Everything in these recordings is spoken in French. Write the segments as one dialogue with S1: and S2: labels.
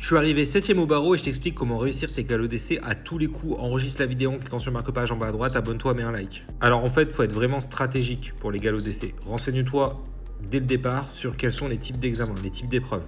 S1: Je suis arrivé 7ème au barreau et je t'explique comment réussir tes galops d'essai à tous les coups. Enregistre la vidéo en cliquant sur le marque-page en bas à droite, abonne-toi, mets un like. Alors en fait, il faut être vraiment stratégique pour les galops d'essai. Renseigne-toi dès le départ sur quels sont les types d'examens, les types d'épreuves.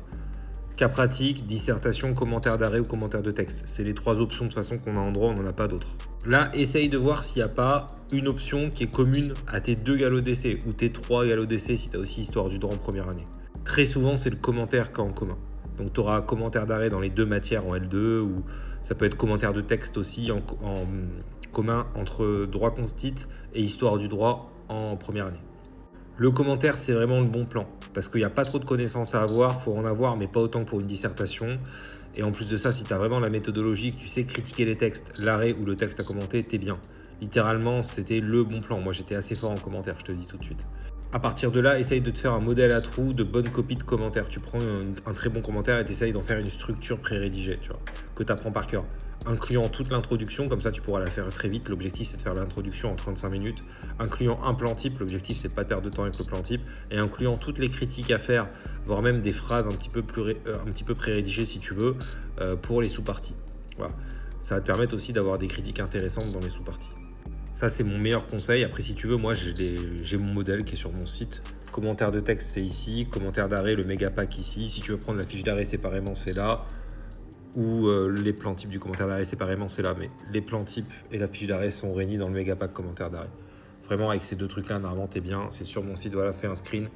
S1: Cas pratique, dissertation, commentaire d'arrêt ou commentaire de texte. C'est les 3 options de toute façon qu'on a en droit, on n'en a pas d'autres. Là, essaye de voir s'il n'y a pas une option qui est commune à tes 2 galops d'essai ou tes 3 galops d'essai si tu as aussi histoire du droit en première année. Très souvent, c'est le commentaire qu'a en commun. Donc tu auras commentaire d'arrêt dans les 2 matières en L2 ou ça peut être commentaire de texte aussi en commun entre droit constit et histoire du droit en première année. Le commentaire, c'est vraiment le bon plan parce qu'il n'y a pas trop de connaissances à avoir, il faut en avoir, mais pas autant que pour une dissertation. Et en plus de ça, si tu as vraiment la méthodologie, que tu sais critiquer les textes, l'arrêt ou le texte à commenter, t'es bien. Littéralement, c'était le bon plan. Moi, j'étais assez fort en commentaire, je te le dis tout de suite. À partir de là, essaye de te faire un modèle à trous de bonne copie de commentaires. Tu prends un très bon commentaire et tu essayes d'en faire une structure pré-rédigée, tu vois, que tu apprends par cœur. Incluant toute l'introduction, comme ça tu pourras la faire très vite. L'objectif c'est de faire l'introduction en 35 minutes. Incluant un plan type, l'objectif c'est pas de perdre de temps avec le plan type. Et incluant toutes les critiques à faire, voire même des phrases un petit peu pré-rédigées si tu veux, pour les sous-parties. Voilà. Ça va te permettre aussi d'avoir des critiques intéressantes dans les sous-parties. Ça, c'est mon meilleur conseil. Après, si tu veux, moi, j'ai mon modèle qui est sur mon site. Commentaire de texte, c'est ici. Commentaire d'arrêt, le méga pack ici. Si tu veux prendre la fiche d'arrêt séparément, c'est là. Ou les plans types du commentaire d'arrêt séparément, c'est là. Mais les plans types et la fiche d'arrêt sont réunis dans le méga pack commentaire d'arrêt. Vraiment, avec ces 2 trucs-là, normalement, t'es bien. C'est sur mon site. Voilà, fais un screen.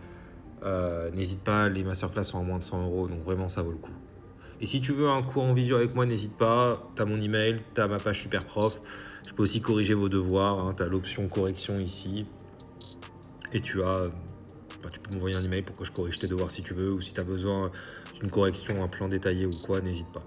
S1: N'hésite pas, les masterclass sont à moins de 100 €. Donc, vraiment, ça vaut le coup. Et si tu veux un cours en visio avec moi, n'hésite pas. Tu as mon email, tu as ma page Superprof. Je peux aussi corriger vos devoirs. Hein. Tu as l'option correction ici. Et tu peux m'envoyer un email pour que je corrige tes devoirs si tu veux. Ou si tu as besoin d'une correction, un plan détaillé ou quoi, n'hésite pas.